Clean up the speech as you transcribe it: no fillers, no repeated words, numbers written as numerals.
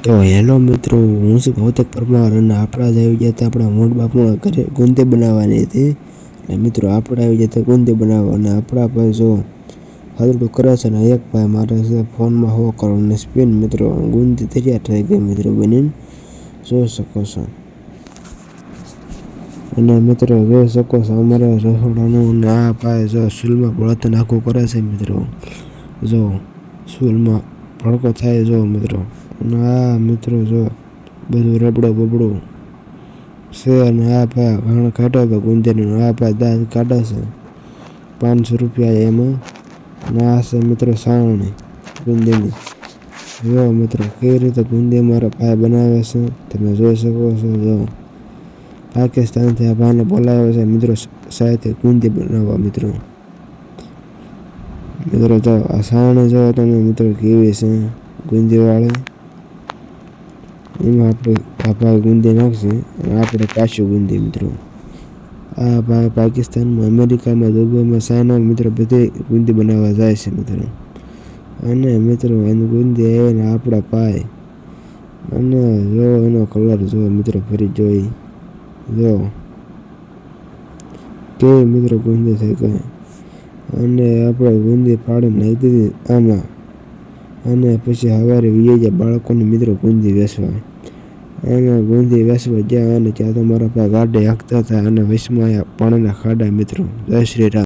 તો હેલો મિત્રો, હું છું ગૌતમ પરમાર અને આપણે આવી ગયા હતા આપણા મોટ બાપુના ઘરે ગુંદી બનાવવાની હતી. અને મિત્રો આપણે આવી ગયા હતા ગુંદી બનાવવા અને આપણા ભાઈ જો હલડું કરે છે ને એક ભાઈ મારે છે ફોનમાં હો કરવાની સ્પિન. મિત્રો ગુંદી તૈયાર થઈ ગઈ મિત્રો બનીને જોઈ શકો છો. અને મિત્રો જોઈ શકો છો અમારા રસોડાનું અને આ ભાઈ જો સુલમાં બળતણ આખું કરે છે મિત્રો. જો સુલમાં ભડકો થાય જો મિત્રો. અને આ મિત્રો જો બધું રબડો બબડો છે અને આ ભાઈ ઘણ કાઢો ગુંદીનું આ ભાઈ દાંત કાઢે છે 500 રૂપિયા એમાં. અને આ છે મિત્રો સાવણી ગુંદીની. જો મિત્રો કેવી રીતે ગુંદી મારા ભાઈ બનાવે છે તમે જોઈ શકો છો. જો પાકિસ્તાનથી આ ભાઈને બોલાવે છે મિત્રો સાથે ગુંદી બનાવવા. મિત્રો જો આ સાવણી જો તમે મિત્રો કેવી છે ગુંદીવાળી. એમાં આપણે આ ભાઈ ગુંદી નાખશે અને આપણે પાછું ગુંદી. મિત્રો આ ભાઈ પાકિસ્તાનમાં, અમેરિકામાં, દુબઈમાં, ચાઇનામાં મિત્રો બધે ગુંદી બનાવવા જાય છે મિત્રો. અને મિત્રો એની ગુંદી આવીને આપણા ભાઈ અને જો એનો કલર જો મિત્રો ફરી જોઈ જો કેવી મિત્રો ગુંદી થઈ ગઈ. અને આપણે ગુંદી ફાડીને નાખી દીધી આમાં. અને પછી સવારે વીએ જાય બાળકોને મિત્રો ગુંદી વેચવા. અને ગુંદી વેચવા ગયા અને ત્યાં તો મારા પાસે ગાડી હાંકતા હતા અને વચમાં પાણીના ખાડા. મિત્રો જય શ્રી રામ.